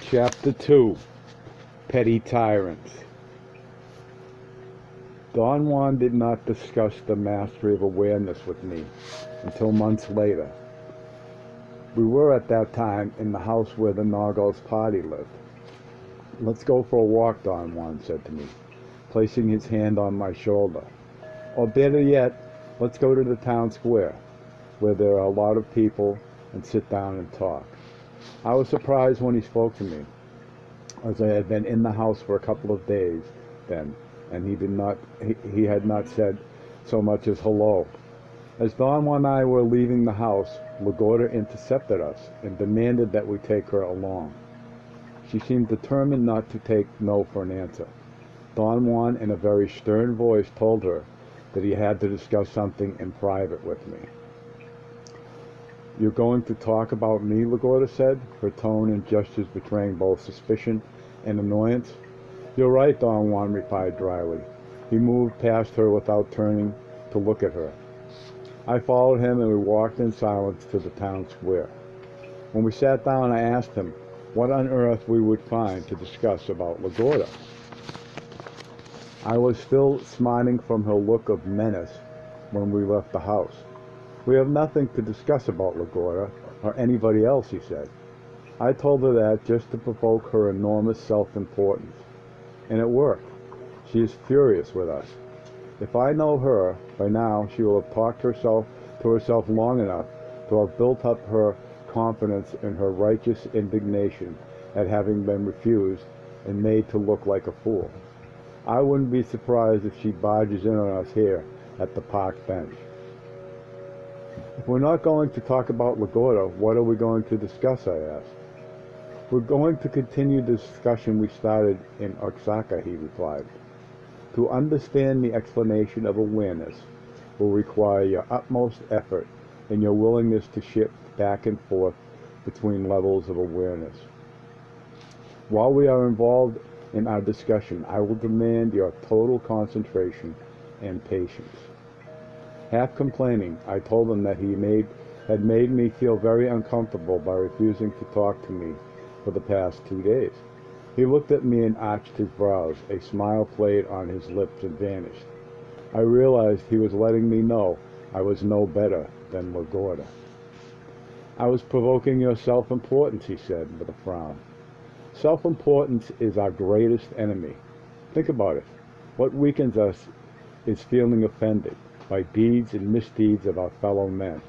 Chapter 2. Petty Tyrants. Don Juan did not discuss the mastery of awareness with me until months later. We were at that time in the house where the Nargos party lived. "Let's go for a walk," Don Juan said to me, placing his hand on my shoulder. "Or better yet, let's go to the town square, where there are a lot of people, and sit down and talk." I was surprised when he spoke to me, as I had been in the house for a couple of days then, and he had not said so much as hello. As Don and I were leaving the house, Lagorda intercepted us and demanded that we take her along. She seemed determined not to take no for an answer. Don Juan, in a very stern voice, told her that he had to discuss something in private with me. "You're going to talk about me?" Lagorda said, her tone and gestures betraying both suspicion and annoyance. "You're right," Don Juan replied dryly. He moved past her without turning to look at her. I followed him, and we walked in silence to the town square. When we sat down, I asked him what on earth we would find to discuss about Lagorda. I was still smarting from her look of menace when we left the house. "We have nothing to discuss about Lagorda or anybody else," he said. I told her that just to provoke her enormous self-importance. And it worked. She is furious with us. If I know her, by now she will have talked to herself long enough to have built up her confidence in her righteous indignation at having been refused and made to look like a fool. I wouldn't be surprised if she barges in on us here at the park bench. "If we're not going to talk about Lagorda, what are we going to discuss?" I asked. "We're going to continue the discussion we started in Oaxaca," he replied. "To understand the explanation of awareness will require your utmost effort and your willingness to shift back and forth between levels of awareness. While we are involved in our discussion, I will demand your total concentration and patience." Half complaining, I told him that he had made me feel very uncomfortable by refusing to talk to me for the past 2 days. He looked at me and arched his brows. A smile played on his lips and vanished. I realized he was letting me know I was no better than Lagorda. "I was provoking your self-importance," he said with a frown. "Self-importance is our greatest enemy. Think about it. What weakens us is feeling offended by deeds and misdeeds of our fellow men.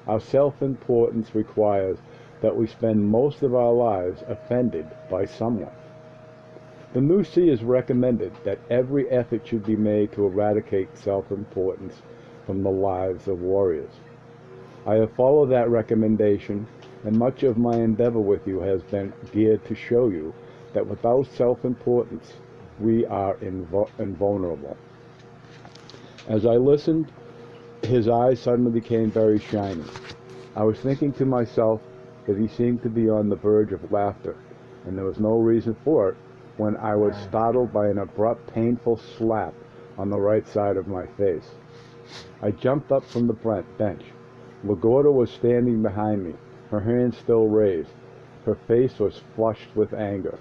Our self-importance requires that we spend most of our lives offended by someone. The New Sea has recommended that every effort should be made to eradicate self-importance from the lives of warriors. I have followed that recommendation, and much of my endeavor with you has been geared to show you that without self-importance, we are invulnerable." As I listened, his eyes suddenly became very shiny. I was thinking to myself that he seemed to be on the verge of laughter, and there was no reason for it, when I was startled by an abrupt, painful slap on the right side of my face. I jumped up from the bench. Lagorda was standing behind me, her hands still raised. Her face was flushed with anger.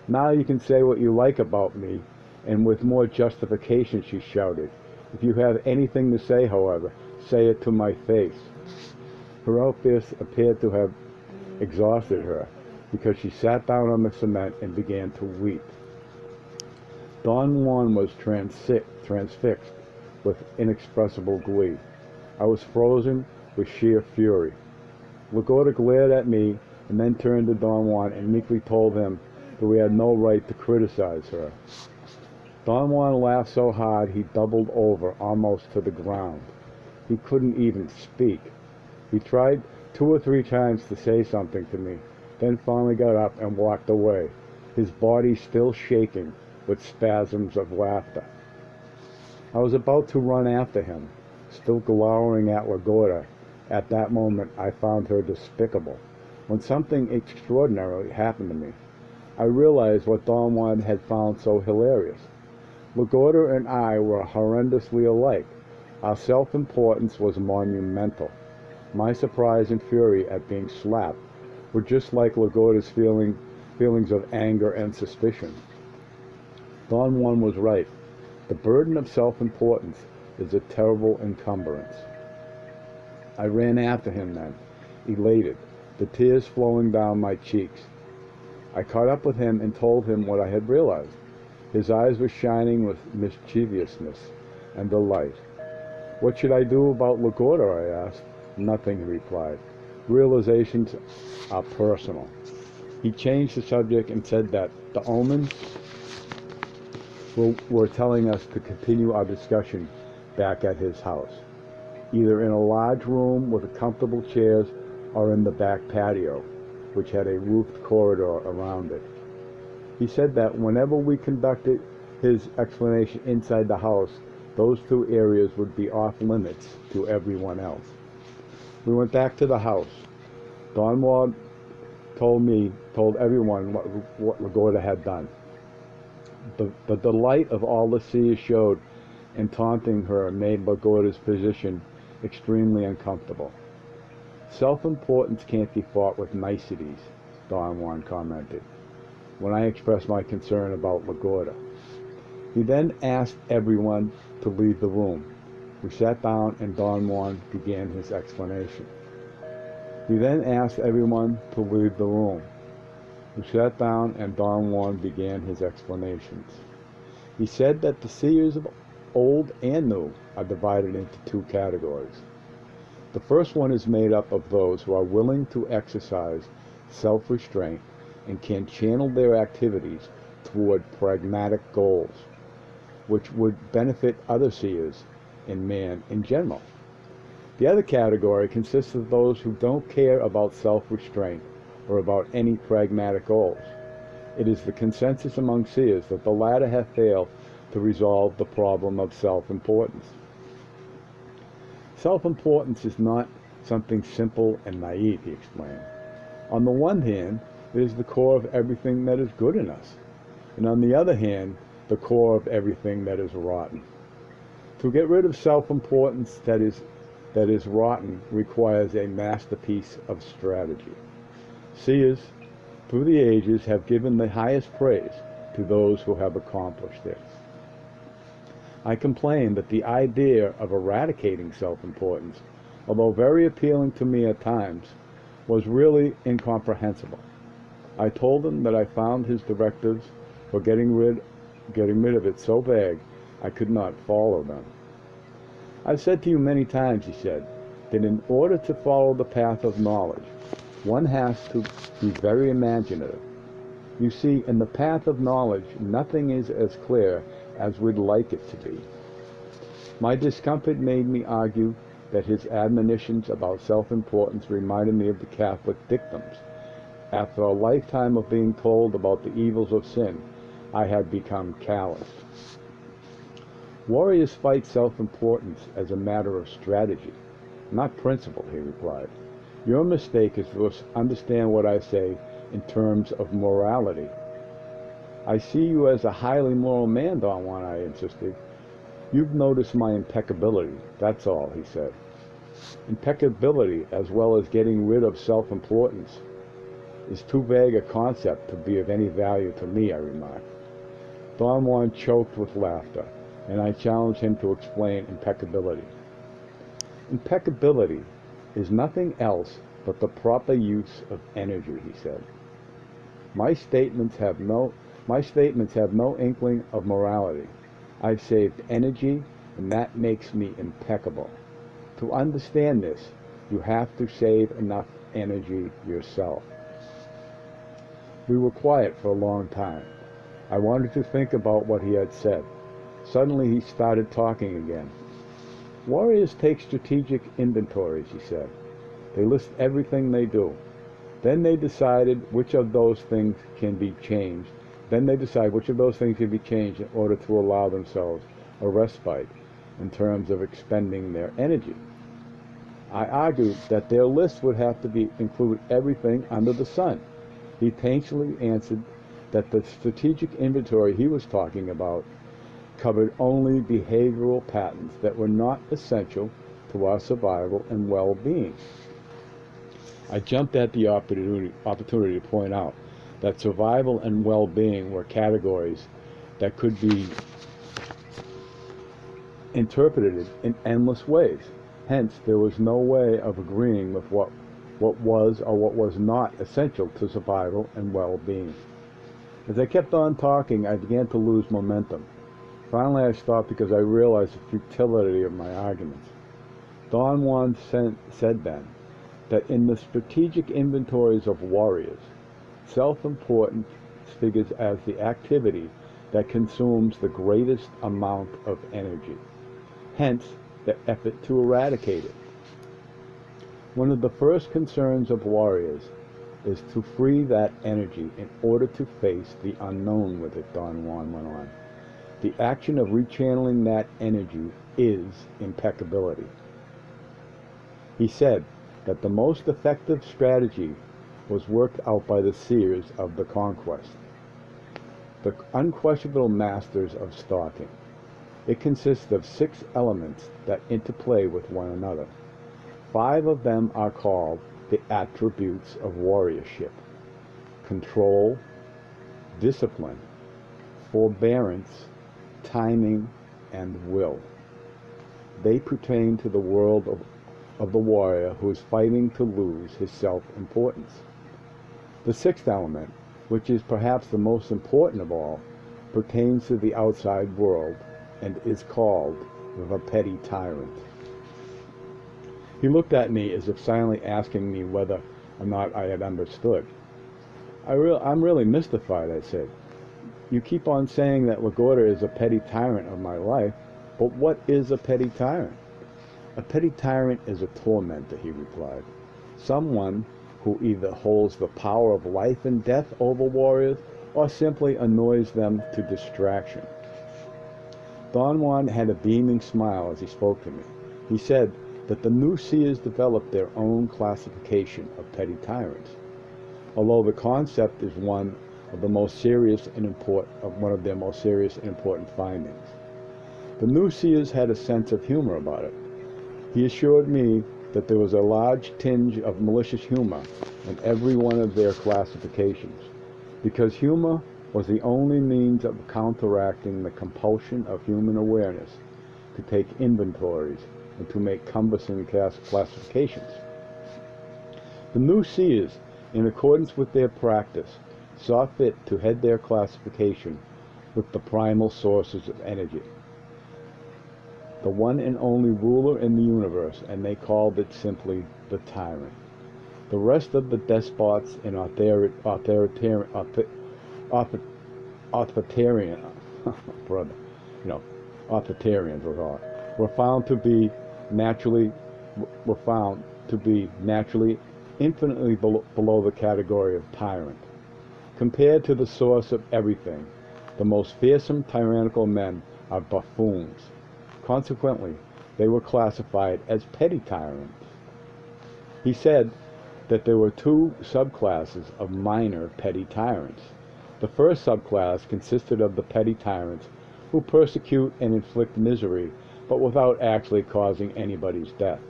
"Now you can say what you like about me, and with more justification," she shouted. "If you have anything to say, however, say it to my face." Her outburst appeared to have exhausted her, because she sat down on the cement and began to weep. Don Juan was transfixed with inexpressible glee. I was frozen with sheer fury. Lagorda glared at me and then turned to Don Juan and meekly told him that we had no right to criticize her. Don Juan laughed so hard he doubled over almost to the ground. He couldn't even speak. He tried 2 or 3 times to say something to me, then finally got up and walked away, his body still shaking with spasms of laughter. I was about to run after him, still glowering at Lagorda. At that moment, I found her despicable, when something extraordinary happened to me. I realized what Don Juan had found so hilarious. Lagorda and I were horrendously alike. Our self-importance was monumental. My surprise and fury at being slapped were just like Lagorda's feeling feelings of anger and suspicion. Don Juan was right. The burden of self-importance is a terrible encumbrance. I ran after him then, elated, the tears flowing down my cheeks. I caught up with him and told him what I had realized. His eyes were shining with mischievousness and delight. What should I do about LaGuardia, I asked. Nothing, he replied. Realizations are personal. He changed the subject and said that the omens were telling us to continue our discussion back at his house, either in a large room with comfortable chairs or in the back patio, which had a roofed corridor around it. He said that whenever we conducted his explanation inside the house, those two areas would be off limits to everyone else. We went back to the house. Don Juan told everyone what LaGuardia had done. The delight of all the seers showed in taunting her made LaGuardia's position extremely uncomfortable. Self-importance can't be fought with niceties, Don Juan commented, when I expressed my concern about LaGuardia. He then asked everyone to leave the room. We sat down and Don Juan began his explanation. He then asked everyone to leave the room. We sat down and Don Juan began his explanations. He said that the seers of old and new are divided into two categories. The first one is made up of those who are willing to exercise self-restraint and can channel their activities toward pragmatic goals, which would benefit other seers and man in general. The other category consists of those who don't care about self-restraint or about any pragmatic goals. It is the consensus among seers that the latter have failed to resolve the problem of self-importance. Self-importance is not something simple and naive, he explained. On the one hand, it is the core of everything that is good in us, and on the other hand, the core of everything that is rotten. To get rid of self-importance that is rotten requires a masterpiece of strategy. Seers, through the ages, have given the highest praise to those who have accomplished it. I complain that the idea of eradicating self-importance, although very appealing to me at times, was really incomprehensible. I told him that I found his directives for getting rid of it so vague I could not follow them. I've said to you many times, he said, that in order to follow the path of knowledge, one has to be very imaginative. You see, in the path of knowledge, nothing is as clear as we'd like it to be. My discomfort made me argue that his admonitions about self-importance reminded me of the Catholic dictums. After a lifetime of being told about the evils of sin, I had become callous. Warriors fight self-importance as a matter of strategy, not principle, he replied. Your mistake is to understand what I say in terms of morality. I see you as a highly moral man, Don Juan, I insisted. You've noticed my impeccability, that's all, he said. Impeccability, as well as getting rid of self-importance, is too vague a concept to be of any value to me, I remarked. Don Juan choked with laughter, and I challenged him to explain impeccability. Impeccability is nothing else but the proper use of energy, he said. My statements have no inkling of morality. I've saved energy, and that makes me impeccable. To understand this, you have to save enough energy yourself. We were quiet for a long time. I wanted to think about what he had said. Suddenly he started talking again. Warriors take strategic inventories, he said. They list everything they do. Then they decided which of those things can be changed. Then they decide which of those things can be changed in order to allow themselves a respite in terms of expending their energy. I argued that their list would have to include everything under the sun. He patiently answered that the strategic inventory he was talking about covered only behavioral patterns that were not essential to our survival and well-being. I jumped at the opportunity to point out that survival and well-being were categories that could be interpreted in endless ways. Hence, there was no way of agreeing with what was or what was not essential to survival and well-being. As I kept on talking, I began to lose momentum. Finally, I stopped because I realized the futility of my arguments. Don Juan said then that in the strategic inventories of warriors, self-importance figures as the activity that consumes the greatest amount of energy. Hence, the effort to eradicate it. One of the first concerns of warriors is to free that energy in order to face the unknown with it, Don Juan went on. The action of rechanneling that energy is impeccability. He said that the most effective strategy was worked out by the seers of the conquest, the unquestionable masters of stalking. It consists of 6 elements that interplay with one another. 5 of them are called the attributes of warriorship: control, discipline, forbearance, timing, and will. They pertain to the world of the warrior who is fighting to lose his self-importance. The 6th element, which is perhaps the most important of all, pertains to the outside world and is called the petty tyrant. He looked at me as if silently asking me whether or not I had understood. I'm really mystified, I said. You keep on saying that LaGuardia is a petty tyrant of my life, but what is a petty tyrant? A petty tyrant is a tormentor, he replied. Someone who either holds the power of life and death over warriors or simply annoys them to distraction. Don Juan had a beaming smile as he spoke to me. He said that the new seers developed their own classification of petty tyrants, although the concept is one of their most serious and important findings. The new seers had a sense of humor about it. He assured me that there was a large tinge of malicious humor in every one of their classifications, because humor was the only means of counteracting the compulsion of human awareness to take inventories and to make cumbersome classifications. The new seers, in accordance with their practice, saw fit to head their classification with the primal sources of energy, the one and only ruler in the universe, and they called it simply the tyrant. The rest of the despots and authoritarian were found to be naturally infinitely below the category of tyrant. Compared to the source of everything, the most fearsome tyrannical men are buffoons. Consequently, they were classified as petty tyrants. He said that there were 2 subclasses of minor petty tyrants. The first subclass consisted of the petty tyrants who persecute and inflict misery, but without actually causing anybody's death.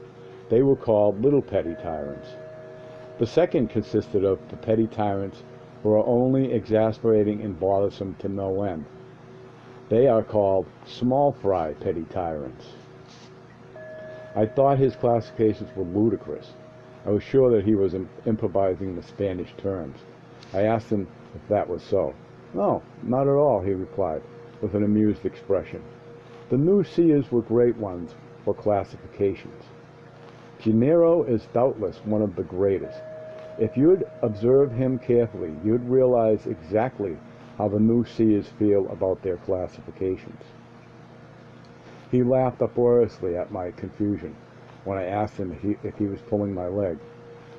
They were called little petty tyrants. The second consisted of the petty tyrants who are only exasperating and bothersome to no end. They are called small fry petty tyrants. I thought his classifications were ludicrous. I was sure that he was improvising the Spanish terms. I asked him if that was so. No, not at all, he replied, with an amused expression. The new seers were great ones for classifications. Gennaro is doubtless one of the greatest. If you'd observe him carefully, you'd realize exactly how the new seers feel about their classifications. He laughed uproariously at my confusion when I asked him if he was pulling my leg.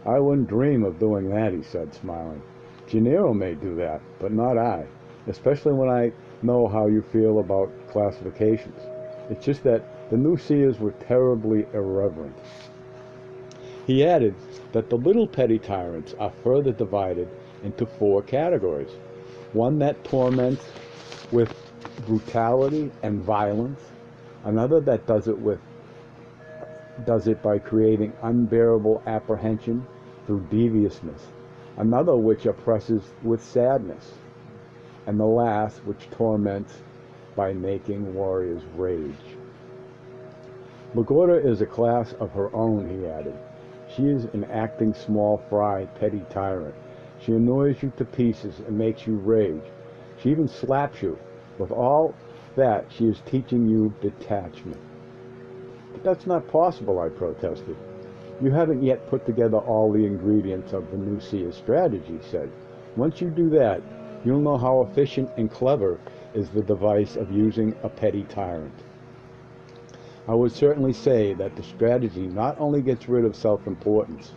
I wouldn't dream of doing that, he said, smiling. Gennaro may do that, but not I, especially when I know how you feel about classifications. It's just that the new seers were terribly irreverent. He added that the little petty tyrants are further divided into 4 categories. One that torments with brutality and violence, another that does it by creating unbearable apprehension through deviousness, another which oppresses with sadness, and the last which torments by making warriors rage. Lagorta is a class of her own, he added. She is an acting small fry, petty tyrant. She annoys you to pieces and makes you rage. She even slaps you. With all that, she is teaching you detachment. But that's not possible, I protested. You haven't yet put together all the ingredients of the new seer's strategy, he said. Once you do that, you'll know how efficient and clever is the device of using a petty tyrant. I would certainly say that the strategy not only gets rid of self-importance,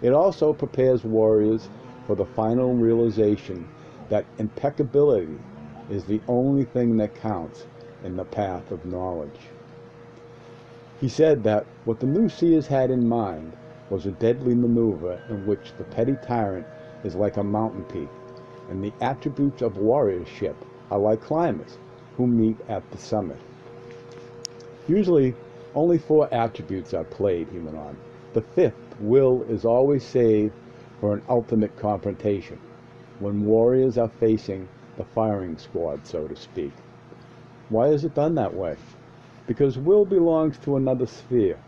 it also prepares warriors for the final realization that impeccability is the only thing that counts in the path of knowledge. He said that what the new seers had in mind was a deadly maneuver in which the petty tyrant is like a mountain peak, and the attributes of warriorship are like climbers who meet at the summit. Usually, only 4 attributes are played, he went on. The 5th, will, is always saved for an ultimate confrontation, when warriors are facing the firing squad, so to speak. Why is it done that way? Because will belongs to another sphere,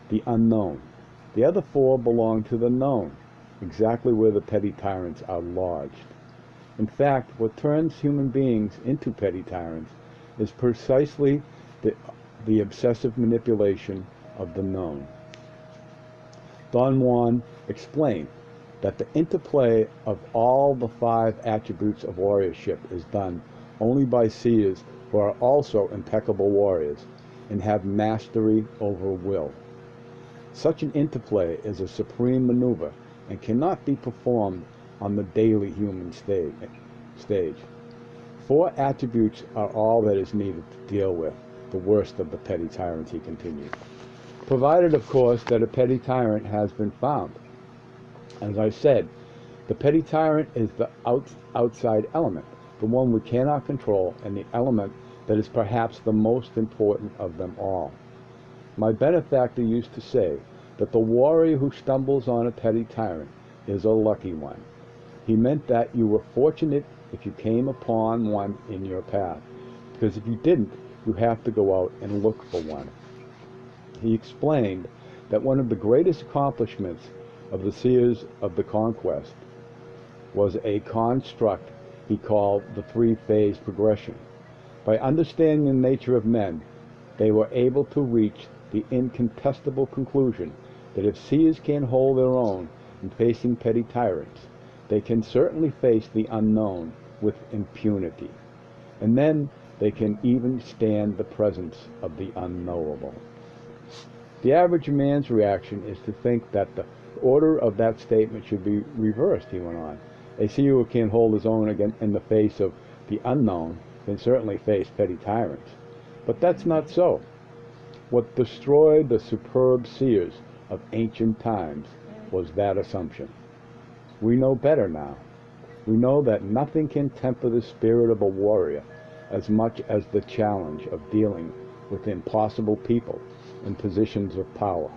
the unknown. The other 4 belong to the known, exactly where the petty tyrants are lodged. In fact, what turns human beings into petty tyrants is precisely the obsessive manipulation of the known. Don Juan explained that the interplay of all the 5 attributes of warriorship is done only by seers who are also impeccable warriors and have mastery over will. Such an interplay is a supreme maneuver and cannot be performed on the daily human stage. 4 attributes are all that is needed to deal with the worst of the petty tyrants, he continued. Provided, of course, that a petty tyrant has been found. As I said, the petty tyrant is the outside element, the one we cannot control, and the element that is perhaps the most important of them all. My benefactor used to say that the warrior who stumbles on a petty tyrant is a lucky one. He meant that you were fortunate if you came upon one in your path, because if you didn't, you have to go out and look for one. He explained that one of the greatest accomplishments of the seers of the conquest was a construct he called the 3-phase progression. By understanding the nature of men, they were able to reach the incontestable conclusion that if seers can hold their own in facing petty tyrants, they can certainly face the unknown with impunity. And then they can even stand the presence of the unknowable. The average man's reaction is to think that the order of that statement should be reversed, he went on. A seer who can hold his own again in the face of the unknown can certainly face petty tyrants. But that's not so. What destroyed the superb seers of ancient times was that assumption. We know better now. We know that nothing can temper the spirit of a warrior as much as the challenge of dealing with impossible people in positions of power.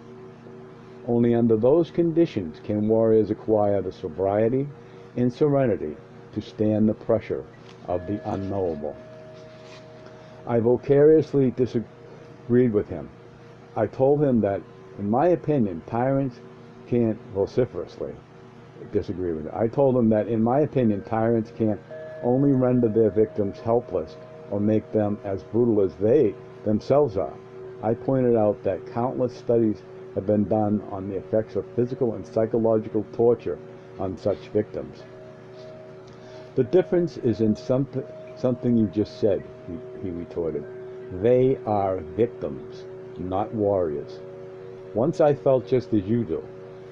Only under those conditions can warriors acquire the sobriety and serenity to stand the pressure of the unknowable. I vicariously disagreed with him. I told him that, in my opinion, tyrants can't vociferously disagree with it. I told him that, in my opinion, tyrants can't only render their victims helpless or make them as brutal as they themselves are. I pointed out that countless studies have been done on the effects of physical and psychological torture on such victims. The difference is in something you just said, he retorted. They are victims, not warriors. Once I felt just as you do.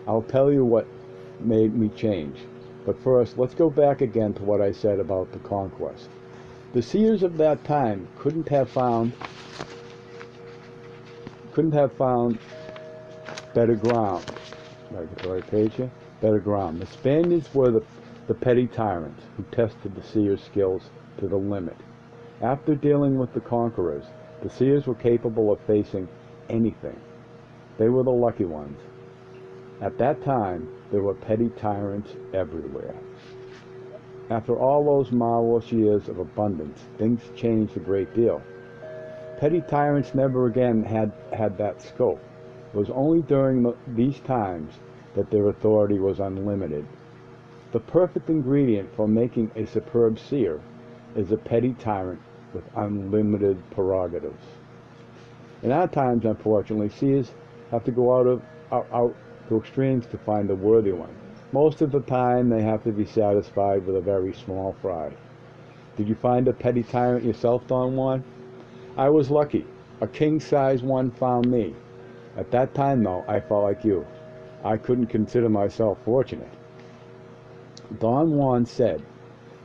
I'll tell you what made me change. But first, let's go back again to what I said about the conquest. The seers of that time couldn't have found better ground. Did I get the right page here? Better ground. The Spaniards were the petty tyrants who tested the seers' skills to the limit. After dealing with the conquerors, the seers were capable of facing anything. They were the lucky ones. At that time, there were petty tyrants everywhere. After all those marvelous years of abundance, things changed a great deal. Petty tyrants never again had that scope. It was only during these times that their authority was unlimited. The perfect ingredient for making a superb seer is a petty tyrant with unlimited prerogatives. In our times, unfortunately, seers have to go out to extremes to find a worthy one. Most of the time, they have to be satisfied with a very small fry. Did you find a petty tyrant yourself, Don Juan? I was lucky. A king-size one found me. At that time, though, I felt like you. I couldn't consider myself fortunate. Don Juan said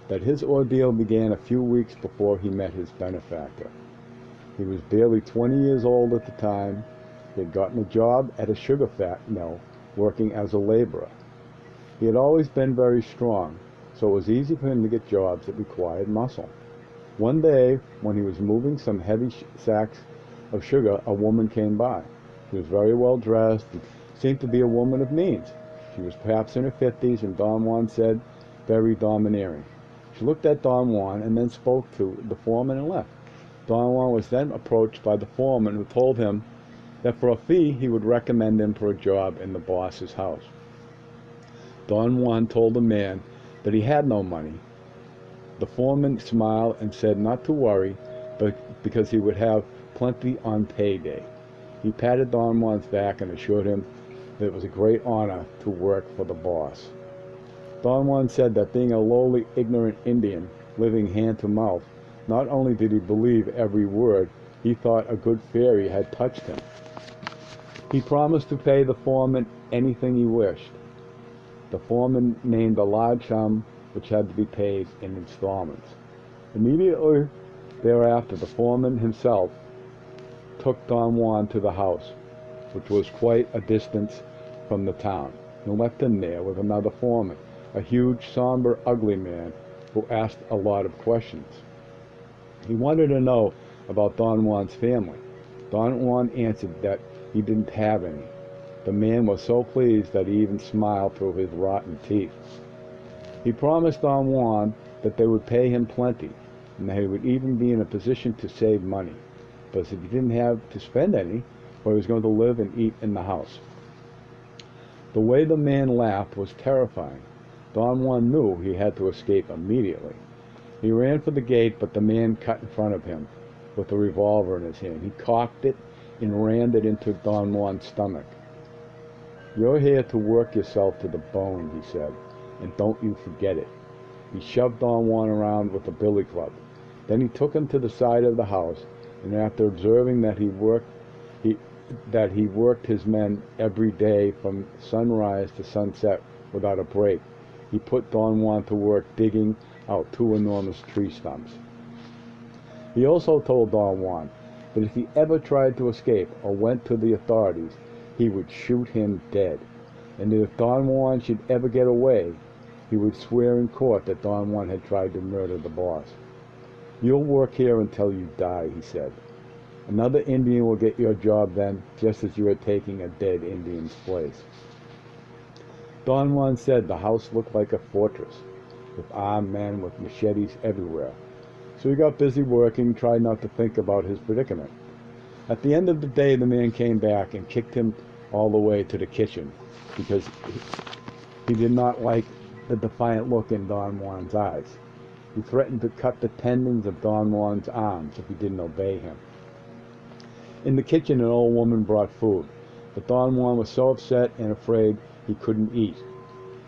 that his ordeal began a few weeks before he met his benefactor. He was barely 20 years old at the time. He had gotten a job at a sugar mill, working as a laborer. He had always been very strong, so it was easy for him to get jobs that required muscle. One day, when he was moving some heavy sacks of sugar, a woman came by. She was very well dressed and seemed to be a woman of means. She was perhaps in her 50s, and Don Juan said, very domineering. She looked at Don Juan and then spoke to the foreman and left. Don Juan was then approached by the foreman, who told him that for a fee he would recommend him for a job in the boss's house. Don Juan told the man that he had no money. The foreman smiled and said not to worry, but because he would have plenty on payday. He patted Don Juan's back and assured him that it was a great honor to work for the boss. Don Juan said that being a lowly, ignorant Indian living hand to mouth, not only did he believe every word, he thought a good fairy had touched him. He promised to pay the foreman anything he wished. The foreman named a large sum which had to be paid in installments. Immediately thereafter, the foreman himself took Don Juan to the house, which was quite a distance from the town, and left him there with another foreman, a huge, somber, ugly man who asked a lot of questions. He wanted to know about Don Juan's family. Don Juan answered that he didn't have any. The man was so pleased that he even smiled through his rotten teeth. He promised Don Juan that they would pay him plenty, and that he would even be in a position to save money, because if he didn't have to spend any, well, he was going to live and eat in the house. The way the man laughed was terrifying. Don Juan knew he had to escape immediately. He ran for the gate, but the man cut in front of him with a revolver in his hand. He cocked it and rammed it into Don Juan's stomach. "You're here to work yourself to the bone," he said, "and don't you forget it." He shoved Don Juan around with a billy club. Then he took him to the side of the house, and after observing that he worked his men every day from sunrise to sunset without a break, he put Don Juan to work digging out 2 enormous tree stumps. He also told Don Juan that if he ever tried to escape or went to the authorities, he would shoot him dead, and that if Don Juan should ever get away, he would swear in court that Don Juan had tried to murder the boss. "You'll work here until you die," he said. "Another Indian will get your job then, just as you are taking a dead Indian's place." Don Juan said the house looked like a fortress, with armed men with machetes everywhere. So he got busy working, tried not to think about his predicament. At the end of the day, the man came back and kicked him all the way to the kitchen, because he did not like the defiant look in Don Juan's eyes. He threatened to cut the tendons of Don Juan's arms if he didn't obey him. In the kitchen, an old woman brought food, but Don Juan was so upset and afraid he couldn't eat.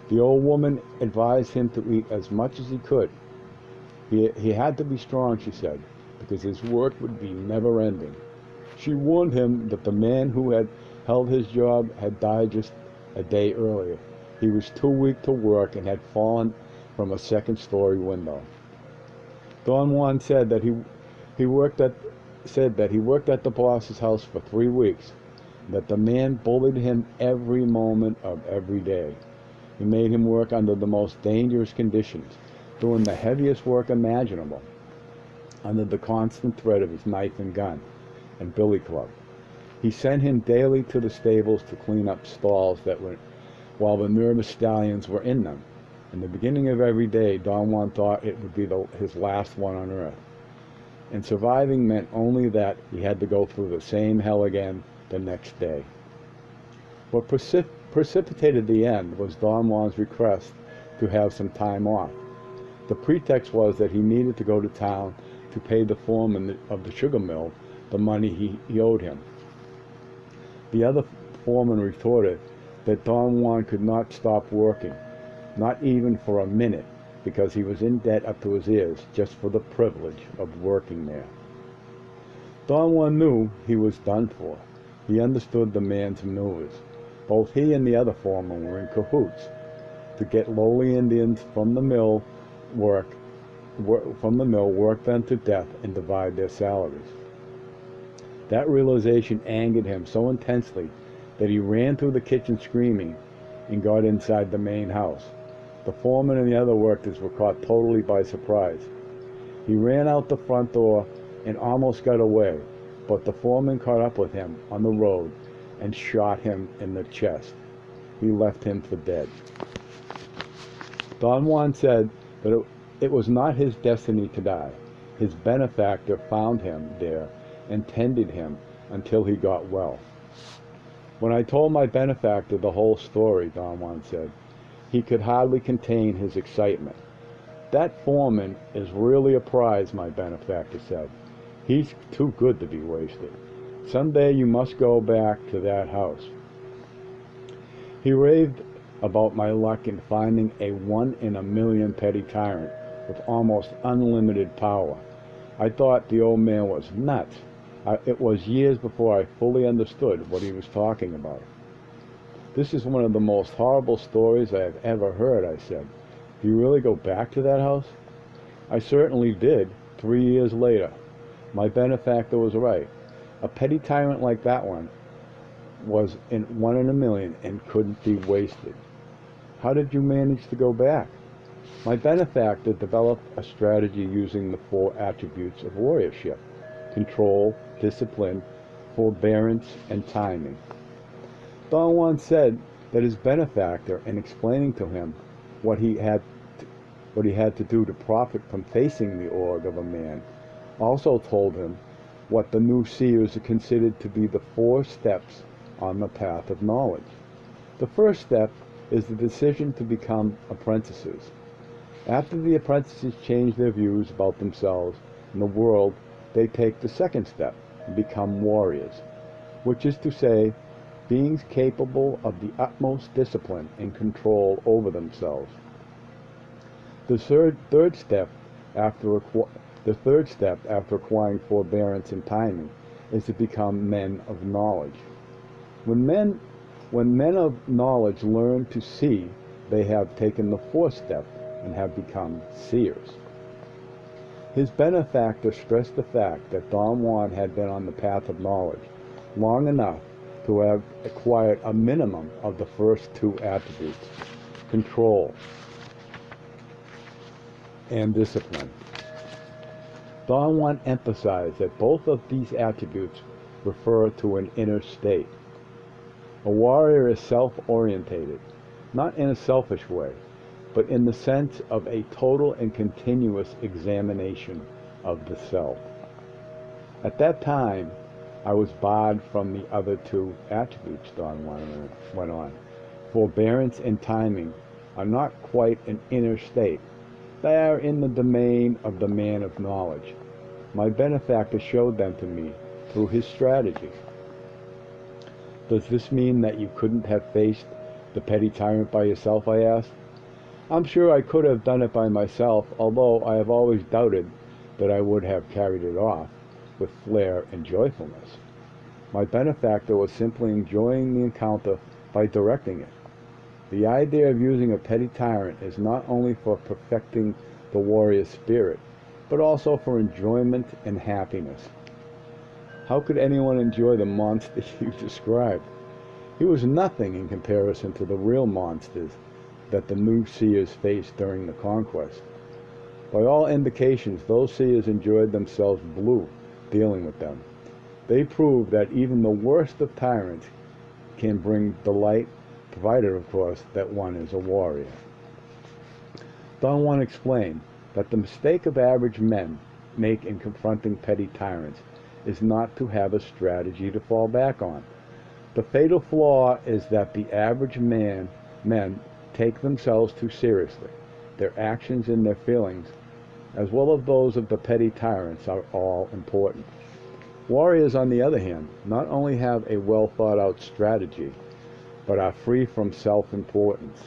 The old woman advised him to eat as much as he could. He had to be strong, she said, because his work would be never-ending. She warned him that the man who had held his job had died just a day earlier. He was too weak to work and had fallen from a second-story window. Don Juan said that he worked at the boss's house for 3 weeks, and that the man bullied him every moment of every day. He made him work under the most dangerous conditions, doing the heaviest work imaginable, under the constant threat of his knife and gun and billy club. He sent him daily to the stables to clean up stalls that were while the nervous stallions were in them. In the beginning of every day, Don Juan thought it would be his last one on earth. And surviving meant only that he had to go through the same hell again the next day. What precipitated the end was Don Juan's request to have some time off. The pretext was that he needed to go to town to pay the foreman of the sugar mill the money he owed him. The other foreman retorted that Don Juan could not stop working, not even for a minute, because he was in debt up to his ears just for the privilege of working there. Don Juan knew he was done for. He understood the man's maneuvers. Both he and the other foreman were in cahoots to get lowly Indians from the mill work them to death and divide their salaries. That realization angered him so intensely that he ran through the kitchen screaming and got inside the main house. The foreman and the other workers were caught totally by surprise. He ran out the front door and almost got away, but the foreman caught up with him on the road and shot him in the chest. He left him for dead. Don Juan said that it was not his destiny to die. His benefactor found him there and tended him until he got well. When I told my benefactor the whole story, Don Juan said, he could hardly contain his excitement. That foreman is really a prize, my benefactor said. He's too good to be wasted. Someday you must go back to that house. He raved about my luck in finding a 1 in a million petty tyrant with almost unlimited power. I thought the old man was nuts. It was years before I fully understood what he was talking about. This is one of the most horrible stories I have ever heard, I said. Do you really go back to that house? I certainly did, 3 years later. My benefactor was right. A petty tyrant like that one was 1 in a million and couldn't be wasted. How did you manage to go back? My benefactor developed a strategy using the 4 attributes of warriorship: control, discipline, forbearance, and timing. Don Juan said that his benefactor, in explaining to him what he had to do to profit from facing the org of a man, also told him what the new seers considered to be the 4 steps on the path of knowledge. The first step is the decision to become apprentices. After the apprentices change their views about themselves and the world, they take the second step and become warriors, which is to say, beings capable of the utmost discipline and control over themselves. The third step after acquiring forbearance and timing is to become men of knowledge. When men of knowledge learn to see, they have taken the 4th step and have become seers. His benefactor stressed the fact that Don Juan had been on the path of knowledge long enough to have acquired a minimum of the first 2 attributes: control and discipline. Don Juan emphasized that both of these attributes refer to an inner state. A warrior is self-orientated, not in a selfish way, but in the sense of a total and continuous examination of the self. At that time, I was barred from the other 2 attributes, Don Juan went on. Forbearance and timing are not quite an inner state. They are in the domain of the man of knowledge. My benefactor showed them to me through his strategy. Does this mean that you couldn't have faced the petty tyrant by yourself, I asked. I'm sure I could have done it by myself, although I have always doubted that I would have carried it off with flair and joyfulness. My benefactor was simply enjoying the encounter by directing it. The idea of using a petty tyrant is not only for perfecting the warrior spirit, but also for enjoyment and happiness. How could anyone enjoy the monster you described? He was nothing in comparison to the real monsters that the new seers faced during the conquest. By all indications, those seers enjoyed themselves blue dealing with them. They proved that even the worst of tyrants can bring delight provided, of course, that one is a warrior. Don Juan explained that the mistake of average men make in confronting petty tyrants is not to have a strategy to fall back on. The fatal flaw is that the average men take themselves too seriously. Their actions and their feelings, as well as those of the petty tyrants, are all important. Warriors, on the other hand, not only have a well-thought-out strategy, but are free from self-importance.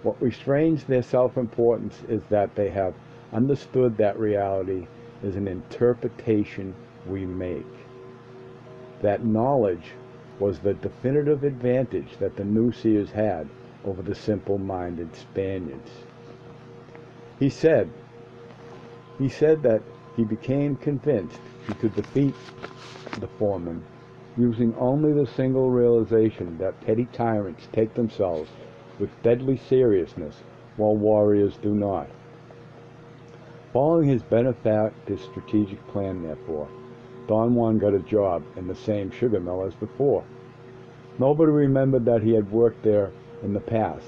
What restrains their self-importance is that they have understood that reality is an interpretation we make. That knowledge was the definitive advantage that the new seers had over the simple-minded Spaniards. He said that he became convinced he could defeat the foreman using only the single realization that petty tyrants take themselves with deadly seriousness while warriors do not. Following his benefactor's strategic plan, therefore, Don Juan got a job in the same sugar mill as before. Nobody remembered that he had worked there in the past.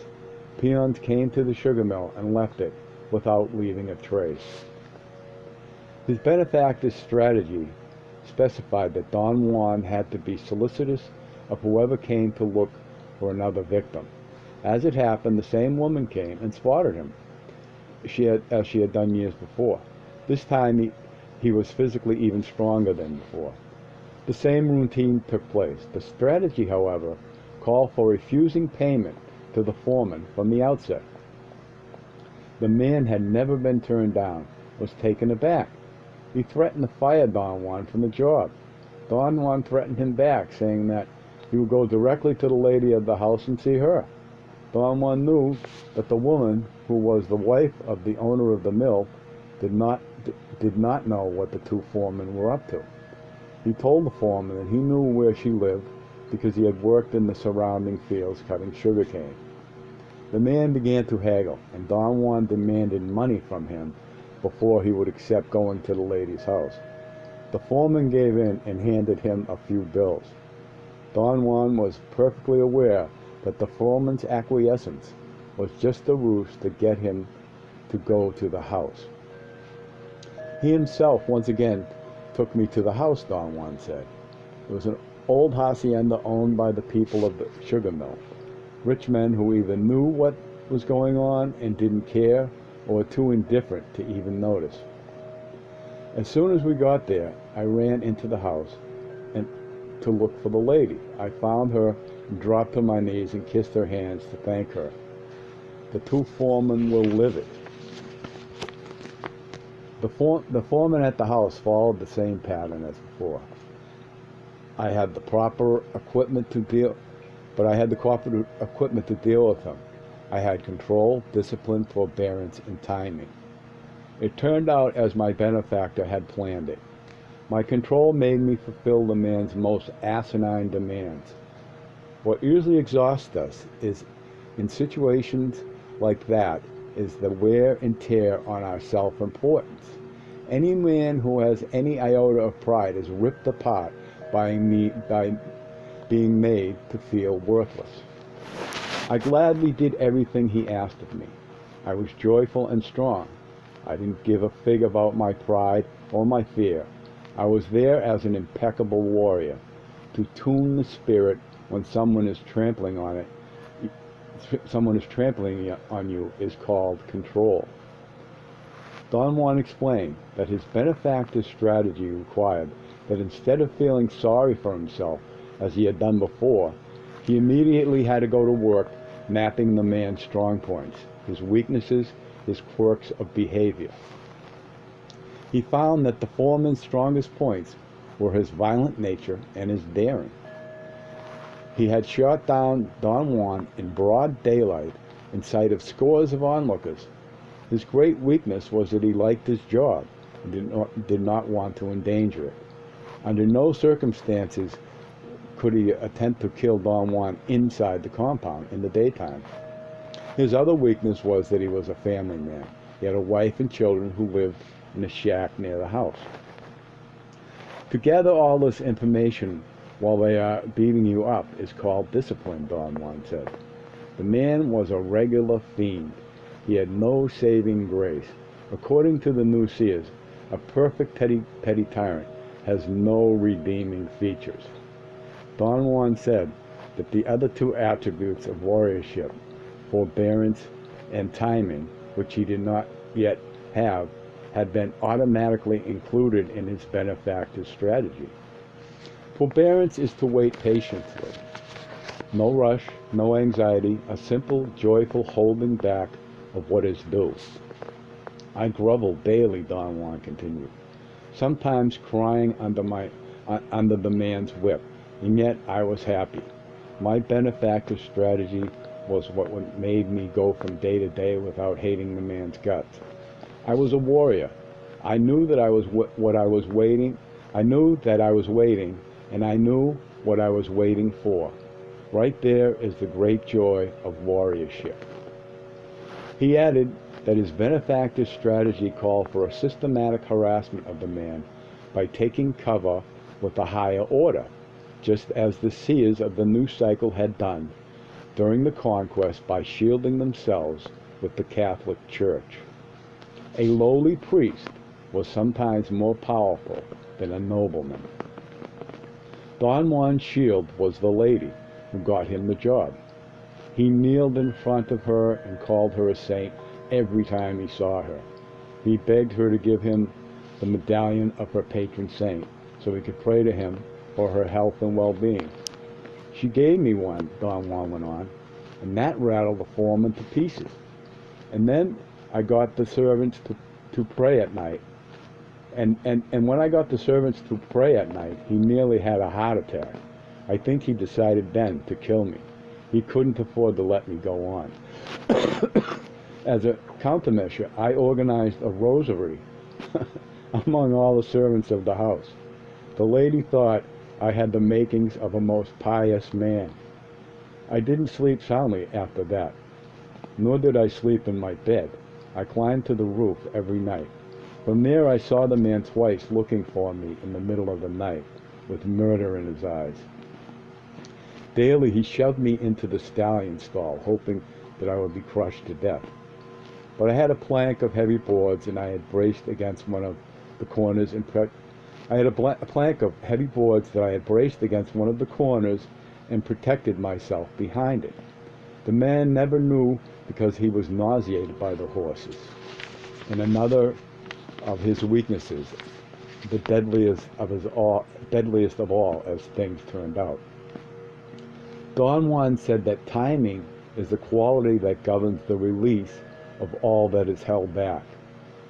Peons came to the sugar mill and left it without leaving a trace. His benefactor's strategy specified that Don Juan had to be solicitous of whoever came to look for another victim. As it happened, the same woman came and spotted him, as she had done years before. This time he was physically even stronger than before. The same routine took place. The strategy, however, called for refusing payment to the foreman from the outset. The man had never been turned down, was taken aback. He threatened to fire Don Juan from the job. Don Juan threatened him back, saying that he would go directly to the lady of the house and see her. Don Juan knew that the woman, who was the wife of the owner of the mill, did not know what the two foremen were up to. He told the foreman that he knew where she lived because he had worked in the surrounding fields cutting sugarcane. The man began to haggle, and Don Juan demanded money from him before he would accept going to the lady's house. The foreman gave in and handed him a few bills. Don Juan was perfectly aware that the foreman's acquiescence was just a ruse to get him to go to the house. He himself once again took me to the house, Don Juan said. It was an old hacienda owned by the people of the sugar mill, rich men who either knew what was going on and didn't care, or were too indifferent to even notice. As soon as we got there, I ran into the house and to look for the lady. I found her and dropped to my knees and kissed her hands to thank her. The two foremen were livid. The foreman at the house followed the same pattern as before. I had the proper equipment to deal with him. I had control, discipline, forbearance, and timing. It turned out as my benefactor had planned it. My control made me fulfill the man's most asinine demands. What usually exhausts us is, in situations like that, is the wear and tear on our self-importance. Any man who has any iota of pride is ripped apart by being made to feel worthless. I gladly did everything he asked of me. I was joyful and strong. I didn't give a fig about my pride or my fear. I was there as an impeccable warrior. To tune the spirit when someone is trampling on you is called control. Don Juan explained that his benefactor's strategy required that instead of feeling sorry for himself, as he had done before, he immediately had to go to work mapping the man's strong points, his weaknesses, his quirks of behavior. He found that the foreman's strongest points were his violent nature and his daring. He had shot down Don Juan in broad daylight in sight of scores of onlookers. His great weakness was that he liked his job and did not want to endanger it. Under no circumstances could he attempt to kill Don Juan inside the compound in the daytime. His other weakness was that he was a family man. He had a wife and children who lived in a shack near the house. To gather all this information while they are beating you up is called discipline, Don Juan said. The man was a regular fiend. He had no saving grace. According to the new seers, a perfect petty tyrant has no redeeming features. Don Juan said that the other two attributes of warriorship, forbearance and timing, which he did not yet have, had been automatically included in his benefactor's strategy. Forbearance is to wait patiently. No rush, no anxiety, a simple, joyful holding back of what is due. I groveled daily, Don Juan continued, sometimes crying under the man's whip, and yet I was happy. My benefactor's strategy was what made me go from day to day without hating the man's guts. I was a warrior. I knew that I was what I was waiting. I knew that I was waiting, and I knew what I was waiting for. Right there is the great joy of warriorship. He added that his benefactor's strategy called for a systematic harassment of the man by taking cover with the higher order, just as the seers of the new cycle had done during the conquest by shielding themselves with the Catholic Church. A lowly priest was sometimes more powerful than a nobleman. Don Juan's shield was the lady who got him the job. He kneeled in front of her and called her a saint every time he saw her. He begged her to give him the medallion of her patron saint so he could pray to him for her health and well-being. She gave me one, Don Juan went on, and that rattled the foreman to pieces. And then I got the servants to pray at night. And when I got the servants to pray at night, he nearly had a heart attack. I think he decided then to kill me. He couldn't afford to let me go on. As a countermeasure, I organized a rosary among all the servants of the house. The lady thought I had the makings of a most pious man. I didn't sleep soundly after that, nor did I sleep in my bed. I climbed to the roof every night. From there I saw the man twice looking for me in the middle of the night, with murder in his eyes. Daily he shoved me into the stallion stall, hoping that I would be crushed to death. But I had a plank of heavy boards, and I had braced against one of the corners a plank of heavy boards that I had braced against one of the corners and protected myself behind it. The man never knew because he was nauseated by the horses. And another of his weaknesses, the deadliest of all, as things turned out. Don Juan said that timing is the quality that governs the release of all that is held back.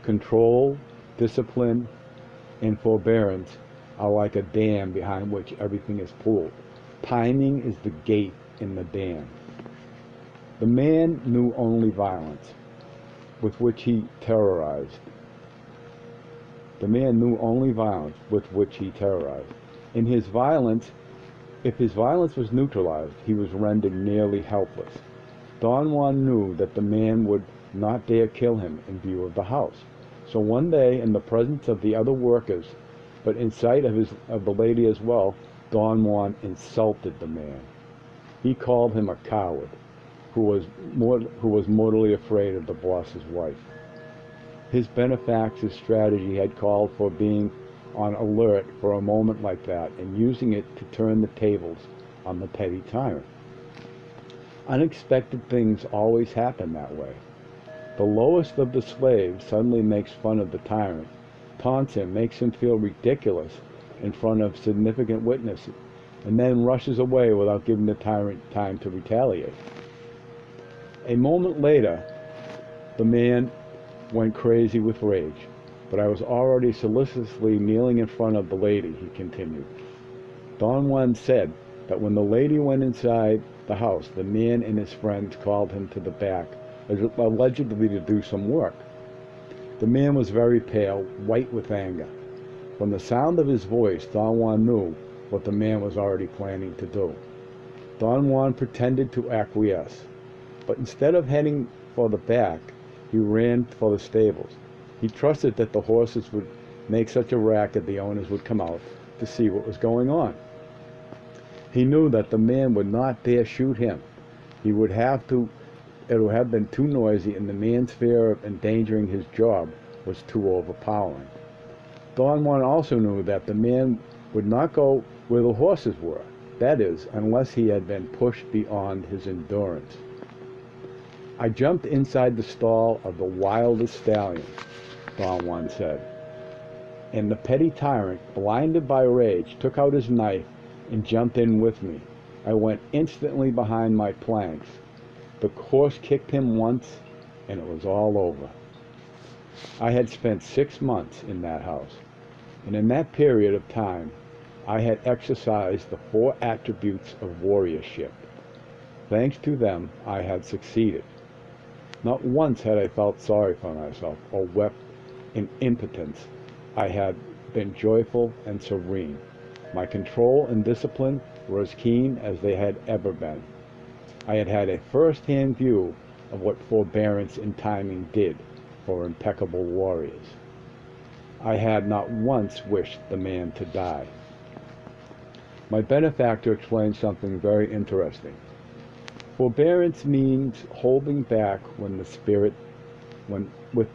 Control, discipline, and forbearance are like a dam behind which everything is pulled. Timing is the gate in the dam. The man knew only violence, with which he terrorized. In his violence, if his violence was neutralized, he was rendered nearly helpless. Don Juan knew that the man would not dare kill him in view of the house. So one day, in the presence of the other workers, but in sight of the lady as well, Don Juan insulted the man. He called him a coward, who was mortally afraid of the boss's wife. His benefactor's strategy had called for being on alert for a moment like that and using it to turn the tables on the petty tyrant. Unexpected things always happen that way. The lowest of the slaves suddenly makes fun of the tyrant, taunts him, makes him feel ridiculous in front of significant witnesses, and then rushes away without giving the tyrant time to retaliate. A moment later, the man went crazy with rage, but I was already solicitously kneeling in front of the lady, he continued. Don Juan said that when the lady went inside the house, the man and his friends called him to the back, allegedly to do some work. The man was very pale, white with anger. From the sound of his voice, Don Juan knew what the man was already planning to do. Don Juan pretended to acquiesce, but instead of heading for the back, he ran for the stables. He trusted that the horses would make such a racket the owners would come out to see what was going on. He knew that the man would not dare shoot him, He would have to, it would have been too noisy, and the man's fear of endangering his job was too overpowering. Don Juan also knew that the man would not go where the horses were, that is, unless he had been pushed beyond his endurance. I jumped inside the stall of the wildest stallion, Don Juan said, and the petty tyrant, blinded by rage, took out his knife and jumped in with me. I went instantly behind my planks. The horse kicked him once, and it was all over. I had spent 6 months in that house, and in that period of time, I had exercised the 4 attributes of warriorship. Thanks to them, I had succeeded. Not once had I felt sorry for myself or wept in impotence. I had been joyful and serene. My control and discipline were as keen as they had ever been. I had had a first-hand view of what forbearance and timing did for impeccable warriors. I had not once wished the man to die. My benefactor explained something very interesting. Forbearance means holding back with the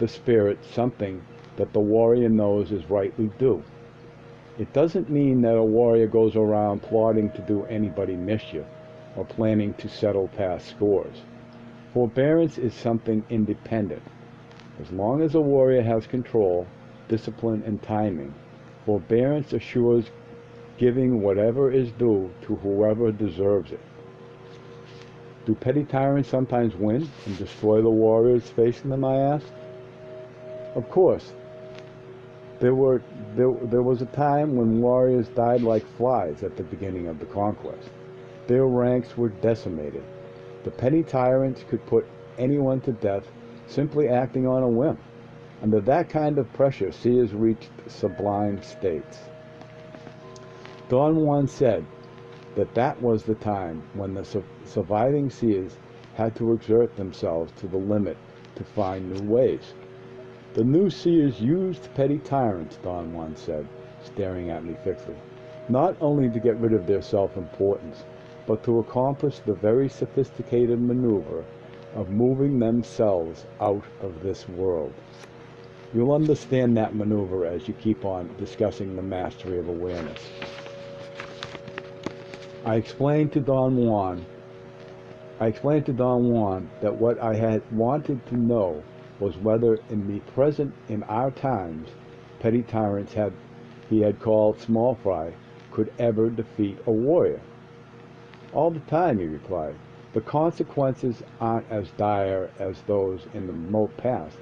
spirit something that the warrior knows is rightly due. It doesn't mean that a warrior goes around plotting to do anybody mischief or planning to settle past scores. Forbearance is something independent. As long as a warrior has control, discipline, and timing, forbearance assures giving whatever is due to whoever deserves it. Do petty tyrants sometimes win and destroy the warriors facing them, I asked? Of course. There was a time when warriors died like flies at the beginning of the conquest. Their ranks were decimated. The petty tyrants could put anyone to death simply acting on a whim. Under that kind of pressure, seers reached sublime states. Don Juan said that was the time when the surviving seers had to exert themselves to the limit to find new ways. The new seers used petty tyrants, Don Juan said, staring at me fixedly, not only to get rid of their self-importance, but to accomplish the very sophisticated maneuver of moving themselves out of this world. You'll understand that maneuver as you keep on discussing the mastery of awareness. I explained to Don Juan that what I had wanted to know was whether in the present, in our times, petty tyrants he had called small fry could ever defeat a warrior. All the time, he replied. The consequences aren't as dire as those in the remote past.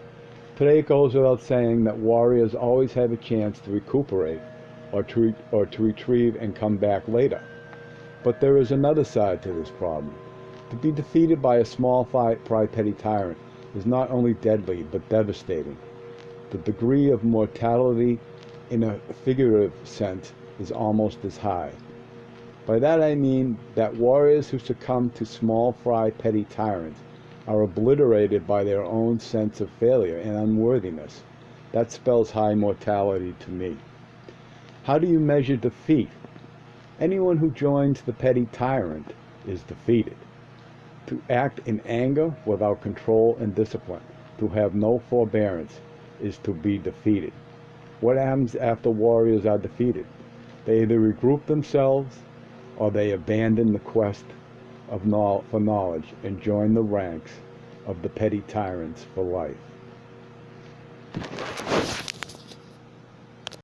Today it goes without saying that warriors always have a chance to recuperate or to retrieve and come back later. But there is another side to this problem. To be defeated by a small fry petty tyrant is not only deadly but devastating. The degree of mortality in a figurative sense is almost as high. By that I mean that warriors who succumb to small fry petty tyrants are obliterated by their own sense of failure and unworthiness. That spells high mortality to me. How do you measure defeat? Anyone who joins the petty tyrant is defeated. To act in anger without control and discipline, to have no forbearance, is to be defeated. What happens after warriors are defeated? They either regroup themselves or they abandon the quest for knowledge and join the ranks of the petty tyrants for life.